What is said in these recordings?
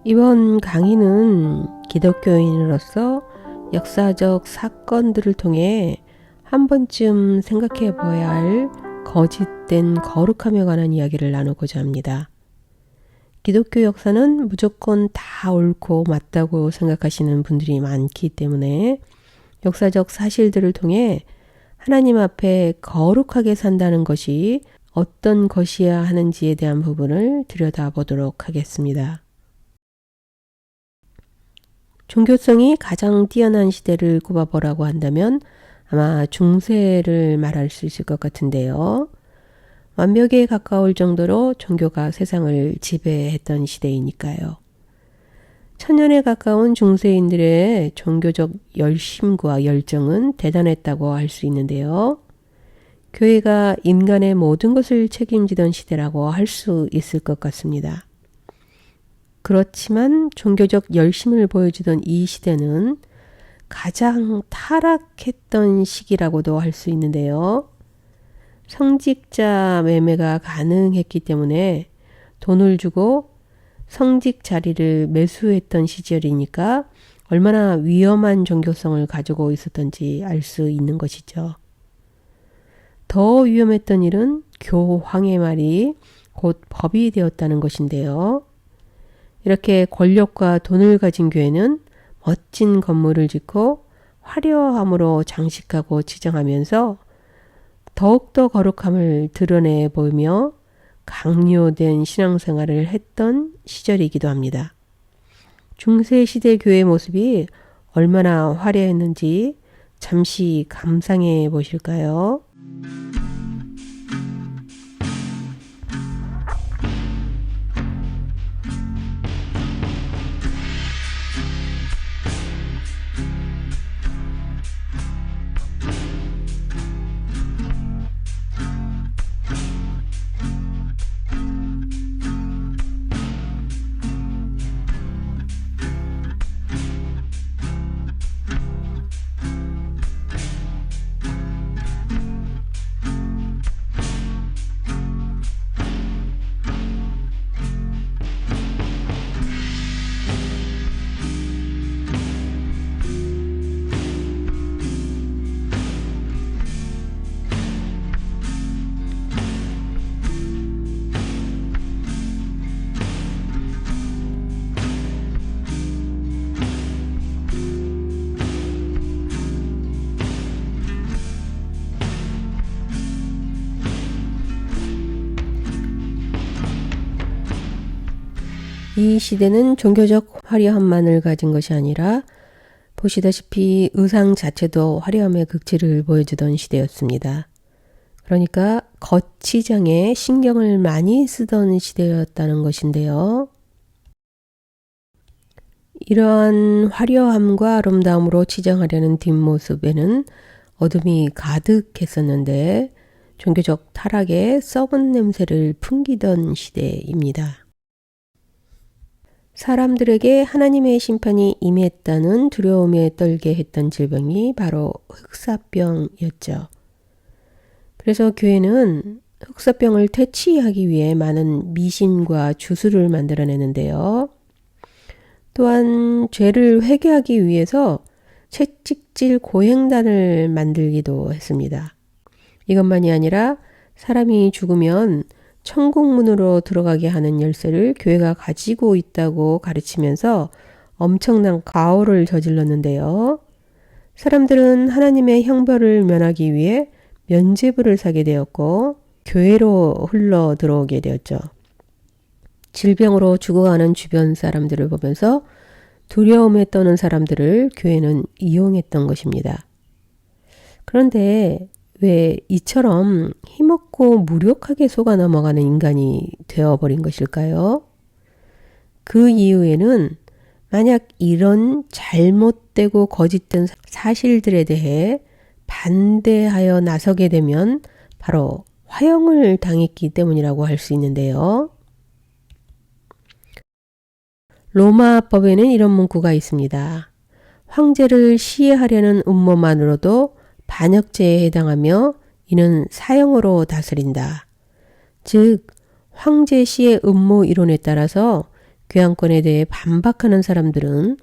이번 강의는 기독교인으로서 역사적 사건들을 통해 한 번쯤 생각해 봐야 할 거짓된 거룩함에 관한 이야기를 나누고자 합니다. 기독교 역사는 무조건 다 옳고 맞다고 생각하시는 분들이 많기 때문에 역사적 사실들을 통해 하나님 앞에 거룩하게 산다는 것이 어떤 것이어야 하는지에 대한 부분을 들여다보도록 하겠습니다. 종교성이 가장 뛰어난 시대를 꼽아보라고 한다면 아마 중세를 말할 수 있을 것 같은데요. 완벽에 가까울 정도로 종교가 세상을 지배했던 시대이니까요. 천년에 가까운 중세인들의 종교적 열심과 열정은 대단했다고 할 수 있는데요. 교회가 인간의 모든 것을 책임지던 시대라고 할 수 있을 것 같습니다. 그렇지만 종교적 열심을 보여주던 이 시대는 가장 타락했던 시기라고도 할 수 있는데요. 성직자 매매가 가능했기 때문에 돈을 주고 성직 자리를 매수했던 시절이니까 얼마나 위험한 종교성을 가지고 있었던지 알 수 있는 것이죠. 더 위험했던 일은 교황의 말이 곧 법이 되었다는 것인데요. 이렇게 권력과 돈을 가진 교회는 멋진 건물을 짓고 화려함으로 장식하고 치장하면서 더욱더 거룩함을 드러내 보이며 강요된 신앙생활을 했던 시절이기도 합니다. 중세시대 교회의 모습이 얼마나 화려했는지 잠시 감상해 보실까요? 이 시대는 종교적 화려함만을 가진 것이 아니라 보시다시피 의상 자체도 화려함의 극치를 보여주던 시대였습니다. 그러니까 겉치장에 신경을 많이 쓰던 시대였다는 것인데요. 이러한 화려함과 아름다움으로 치장하려는 뒷모습에는 어둠이 가득했었는데 종교적 타락에 썩은 냄새를 풍기던 시대입니다. 사람들에게 하나님의 심판이 임했다는 두려움에 떨게 했던 질병이 바로 흑사병이었죠. 그래서 교회는 흑사병을 퇴치하기 위해 많은 미신과 주술을 만들어내는데요. 또한 죄를 회개하기 위해서 채찍질 고행단을 만들기도 했습니다. 이것만이 아니라 사람이 죽으면 천국문으로 들어가게 하는 열쇠를 교회가 가지고 있다고 가르치면서 엄청난 가호를 저질렀는데요. 사람들은 하나님의 형벌을 면하기 위해 면죄부를 사게 되었고 교회로 흘러 들어오게 되었죠. 질병으로 죽어가는 주변 사람들을 보면서 두려움에 떠는 사람들을 교회는 이용했던 것입니다. 그런데 왜 이처럼 힘없고 무력하게 속아 넘어가는 인간이 되어버린 것일까요? 그 이유에는 만약 이런 잘못되고 거짓된 사실들에 대해 반대하여 나서게 되면 바로 화형을 당했기 때문이라고 할 수 있는데요. 로마법에는 이런 문구가 있습니다. 황제를 시해하려는 음모만으로도 반역죄에 해당하며 이는 사형으로 다스린다. 즉 황제 시의 음모 이론에 따라서 교양권에 대해 반박하는 사람들은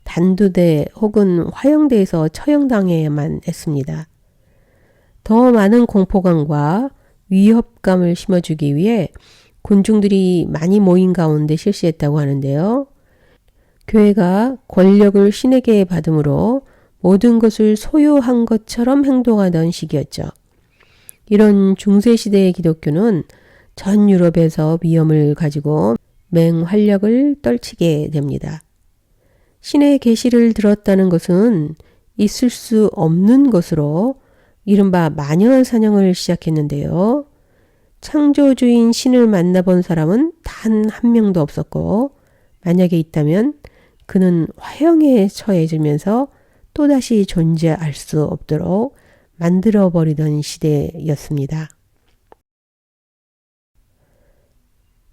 단두대 혹은 화형대에서 처형당해야만 했습니다. 더 많은 공포감과 위협감을 심어주기 위해 군중들이 많이 모인 가운데 실시했다고 하는데요. 교회가 권력을 신에게 받음으로 모든 것을 소유한 것처럼 행동하던 시기였죠. 이런 중세시대의 기독교는 전 유럽에서 위험을 가지고 맹활약을 떨치게 됩니다. 신의 계시를 들었다는 것은 있을 수 없는 것으로 이른바 마녀 사냥을 시작했는데요. 창조주인 신을 만나본 사람은 단 한 명도 없었고 만약에 있다면 그는 화형에 처해지면서 또다시 존재할 수 없도록 만들어버리던 시대였습니다.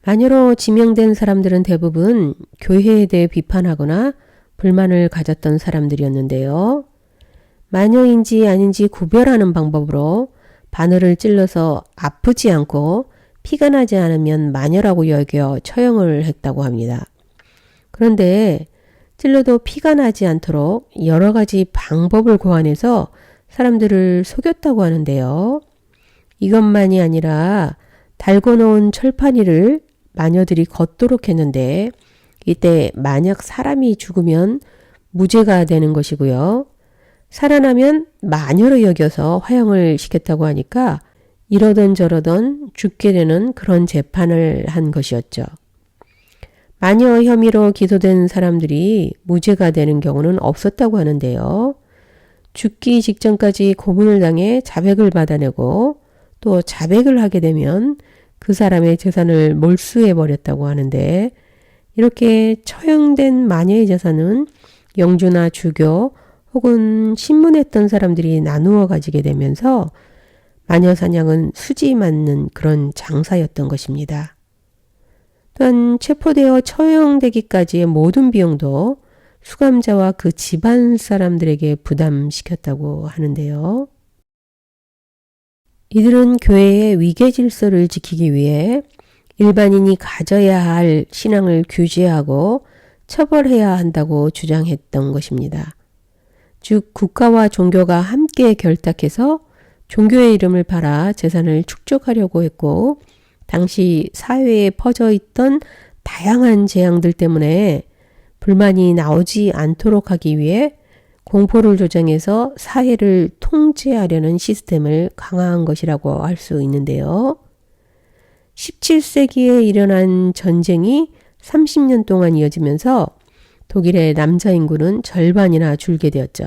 마녀로 지명된 사람들은 대부분 교회에 대해 비판하거나 불만을 가졌던 사람들이었는데요. 마녀인지 아닌지 구별하는 방법으로 바늘을 찔러서 아프지 않고 피가 나지 않으면 마녀라고 여겨 처형을 했다고 합니다. 그런데 찔러도 피가 나지 않도록 여러 가지 방법을 고안해서 사람들을 속였다고 하는데요. 이것만이 아니라 달고 놓은 철판이를 마녀들이 걷도록 했는데 이때 만약 사람이 죽으면 무죄가 되는 것이고요. 살아나면 마녀로 여겨서 화형을 시켰다고 하니까 이러던 저러던 죽게 되는 그런 재판을 한 것이었죠. 마녀 혐의로 기소된 사람들이 무죄가 되는 경우는 없었다고 하는데요. 죽기 직전까지 고문을 당해 자백을 받아내고 또 자백을 하게 되면 그 사람의 재산을 몰수해버렸다고 하는데 이렇게 처형된 마녀의 재산은 영주나 주교 혹은 신문했던 사람들이 나누어 가지게 되면서 마녀 사냥은 수지 맞는 그런 장사였던 것입니다. 또한 체포되어 처형되기까지의 모든 비용도 수감자와 그 집안 사람들에게 부담시켰다고 하는데요. 이들은 교회의 위계 질서를 지키기 위해 일반인이 가져야 할 신앙을 규제하고 처벌해야 한다고 주장했던 것입니다. 즉 국가와 종교가 함께 결탁해서 종교의 이름을 팔아 재산을 축적하려고 했고 당시 사회에 퍼져 있던 다양한 재앙들 때문에 불만이 나오지 않도록 하기 위해 공포를 조장해서 사회를 통제하려는 시스템을 강화한 것이라고 할 수 있는데요. 17세기에 일어난 전쟁이 30년 동안 이어지면서 독일의 남자 인구는 절반이나 줄게 되었죠.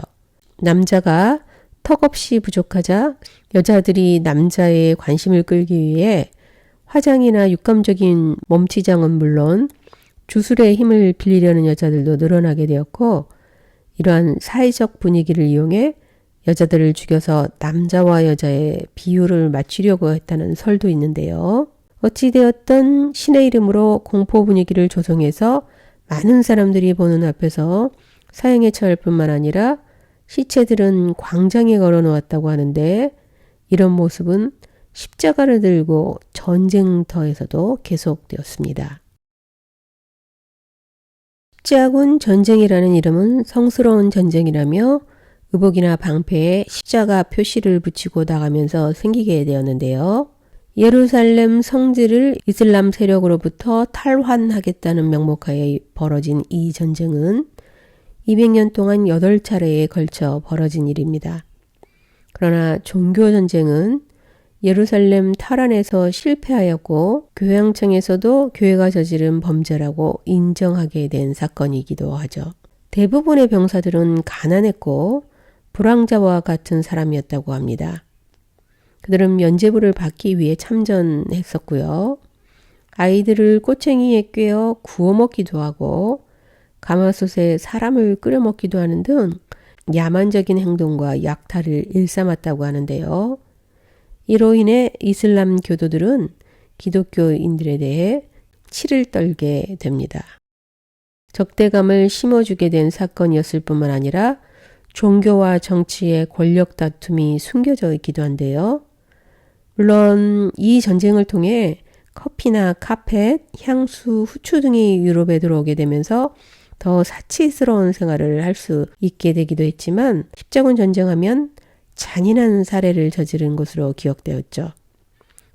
남자가 턱없이 부족하자 여자들이 남자의 관심을 끌기 위해 화장이나 육감적인 몸치장은 물론 주술의 힘을 빌리려는 여자들도 늘어나게 되었고 이러한 사회적 분위기를 이용해 여자들을 죽여서 남자와 여자의 비율을 맞추려고 했다는 설도 있는데요. 어찌되었든 신의 이름으로 공포 분위기를 조성해서 많은 사람들이 보는 앞에서 사형에 처할 뿐만 아니라 시체들은 광장에 걸어 놓았다고 하는데 이런 모습은 십자가를 들고 전쟁터에서도 계속되었습니다. 십자군 전쟁이라는 이름은 성스러운 전쟁이라며 의복이나 방패에 십자가 표시를 붙이고 나가면서 생기게 되었는데요. 예루살렘 성지를 이슬람 세력으로부터 탈환하겠다는 명목하에 벌어진 이 전쟁은 200년 동안 8차례에 걸쳐 벌어진 일입니다. 그러나 종교전쟁은 예루살렘 탈환에서 실패하였고 교황청에서도 교회가 저지른 범죄라고 인정하게 된 사건이기도 하죠. 대부분의 병사들은 가난했고 불황자와 같은 사람이었다고 합니다. 그들은 면죄부를 받기 위해 참전했었고요. 아이들을 꼬챙이에 꿰어 구워 먹기도 하고 가마솥에 사람을 끓여 먹기도 하는 등 야만적인 행동과 약탈을 일삼았다고 하는데요. 이로 인해 이슬람 교도들은 기독교인들에 대해 치를 떨게 됩니다. 적대감을 심어주게 된 사건이었을 뿐만 아니라 종교와 정치의 권력 다툼이 숨겨져 있기도 한데요. 물론 이 전쟁을 통해 커피나 카펫, 향수, 후추 등이 유럽에 들어오게 되면서 더 사치스러운 생활을 할 수 있게 되기도 했지만 십자군 전쟁하면 잔인한 살해를 저지른 것으로 기억되었죠.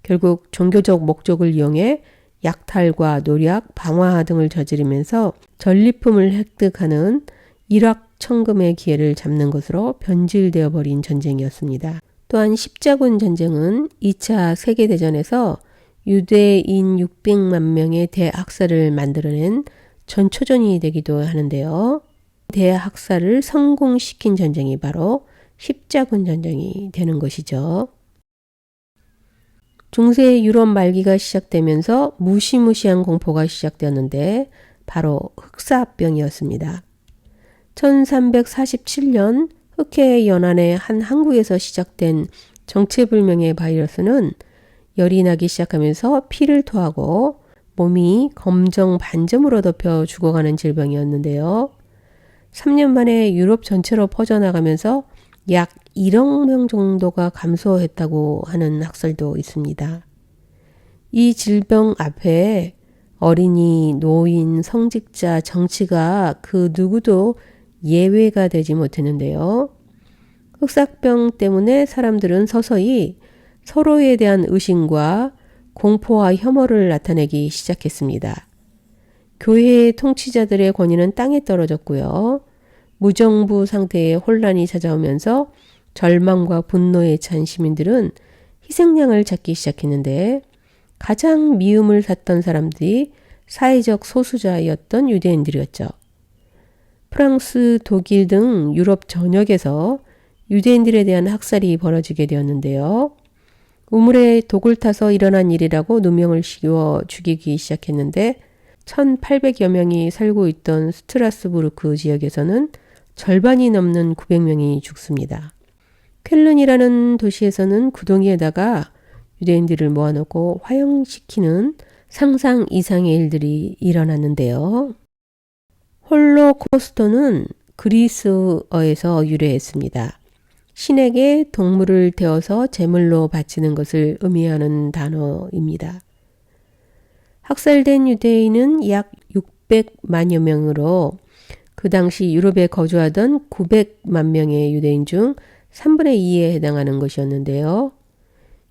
결국 종교적 목적을 이용해 약탈과 노략, 방화 등을 저지르면서 전리품을 획득하는 일확천금의 기회를 잡는 것으로 변질되어 버린 전쟁이었습니다. 또한 십자군 전쟁은 2차 세계대전에서 유대인 600만 명의 대학살을 만들어낸 전초전이 되기도 하는데요. 대학살을 성공시킨 전쟁이 바로 십자군 전쟁이 되는 것이죠. 중세 유럽 말기가 시작되면서 무시무시한 공포가 시작되었는데 바로 흑사병이었습니다. 1347년 흑해 연안의 한 항구에서 시작된 정체불명의 바이러스는 열이 나기 시작하면서 피를 토하고 몸이 검정 반점으로 덮여 죽어가는 질병이었는데요. 3년 만에 유럽 전체로 퍼져나가면서 약 1억 명 정도가 감소했다고 하는 학설도 있습니다. 이 질병 앞에 어린이, 노인, 성직자, 정치가 그 누구도 예외가 되지 못했는데요. 흑사병 때문에 사람들은 서서히 서로에 대한 의심과 공포와 혐오를 나타내기 시작했습니다. 교회의 통치자들의 권위는 땅에 떨어졌고요. 무정부 상태의 혼란이 찾아오면서 절망과 분노에 찬 시민들은 희생양을 찾기 시작했는데 가장 미움을 샀던 사람들이 사회적 소수자였던 유대인들이었죠. 프랑스, 독일 등 유럽 전역에서 유대인들에 대한 학살이 벌어지게 되었는데요. 우물에 독을 타서 일어난 일이라고 누명을 씌워 죽이기 시작했는데 1800여 명이 살고 있던 스트라스부르크 지역에서는 절반이 넘는 900명이 죽습니다. 쾰른이라는 도시에서는 구덩이에다가 유대인들을 모아놓고 화형시키는 상상 이상의 일들이 일어났는데요. 홀로코스토는 그리스어에서 유래했습니다. 신에게 동물을 태워서 제물로 바치는 것을 의미하는 단어입니다. 학살된 유대인은 약 600만여 명으로 그 당시 유럽에 거주하던 900만 명의 유대인 중 3분의 2에 해당하는 것이었는데요.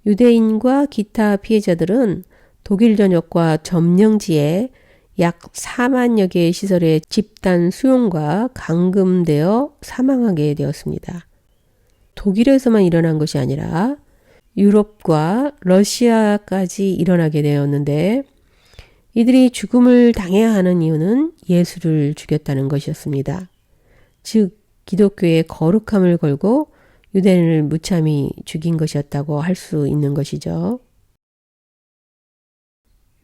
유대인과 기타 피해자들은 독일 전역과 점령지에 약 4만여 개의 시설에 집단 수용과 감금되어 사망하게 되었습니다. 독일에서만 일어난 것이 아니라 유럽과 러시아까지 일어나게 되었는데 이들이 죽음을 당해야 하는 이유는 예수를 죽였다는 것이었습니다. 즉 기독교의 거룩함을 걸고 유대인을 무참히 죽인 것이었다고 할 수 있는 것이죠.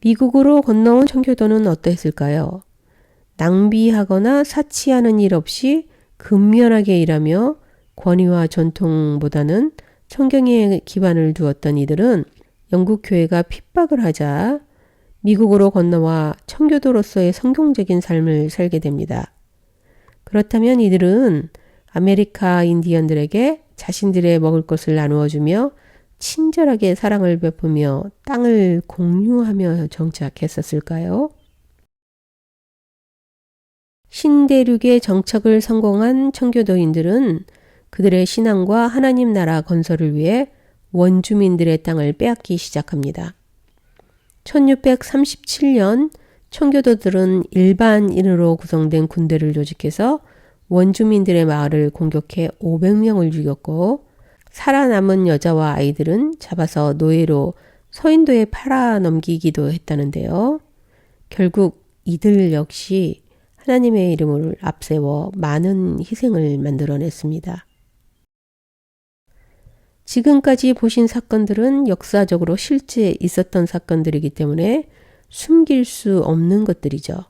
미국으로 건너온 청교도는 어떠했을까요? 낭비하거나 사치하는 일 없이 근면하게 일하며 권위와 전통보다는 성경에 기반을 두었던 이들은 영국 교회가 핍박을 하자 미국으로 건너와 청교도로서의 성경적인 삶을 살게 됩니다. 그렇다면 이들은 아메리카 인디언들에게 자신들의 먹을 것을 나누어 주며 친절하게 사랑을 베푸며 땅을 공유하며 정착했었을까요? 신대륙의 정착을 성공한 청교도인들은 그들의 신앙과 하나님 나라 건설을 위해 원주민들의 땅을 빼앗기 시작합니다. 1637년 청교도들은 일반인으로 구성된 군대를 조직해서 원주민들의 마을을 공격해 500명을 죽였고 살아남은 여자와 아이들은 잡아서 노예로 서인도에 팔아 넘기기도 했다는데요. 결국 이들 역시 하나님의 이름을 앞세워 많은 희생을 만들어냈습니다. 지금까지 보신 사건들은 역사적으로 실제 있었던 사건들이기 때문에 숨길 수 없는 것들이죠.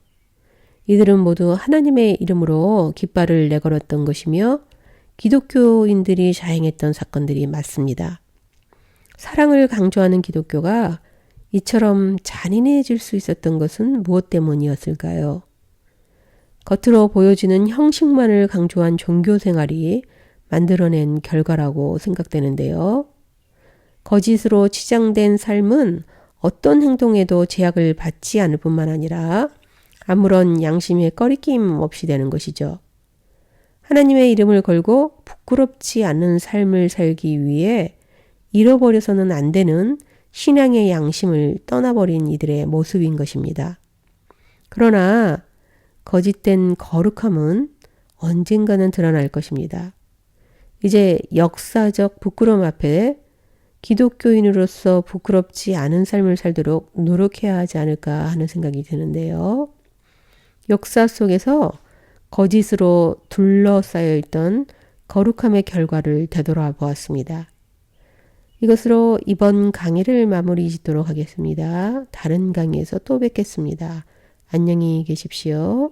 이들은 모두 하나님의 이름으로 깃발을 내걸었던 것이며 기독교인들이 자행했던 사건들이 맞습니다. 사랑을 강조하는 기독교가 이처럼 잔인해질 수 있었던 것은 무엇 때문이었을까요? 겉으로 보여지는 형식만을 강조한 종교 생활이 만들어낸 결과라고 생각되는데요. 거짓으로 치장된 삶은 어떤 행동에도 제약을 받지 않을 뿐만 아니라 아무런 양심의 꺼리낌 없이 되는 것이죠. 하나님의 이름을 걸고 부끄럽지 않은 삶을 살기 위해 잃어버려서는 안 되는 신앙의 양심을 떠나버린 이들의 모습인 것입니다. 그러나 거짓된 거룩함은 언젠가는 드러날 것입니다. 이제 역사적 부끄러움 앞에 기독교인으로서 부끄럽지 않은 삶을 살도록 노력해야 하지 않을까 하는 생각이 드는데요. 역사 속에서 거짓으로 둘러싸여 있던 거룩함의 결과를 되돌아 보았습니다. 이것으로 이번 강의를 마무리 짓도록 하겠습니다. 다른 강의에서 또 뵙겠습니다. 안녕히 계십시오.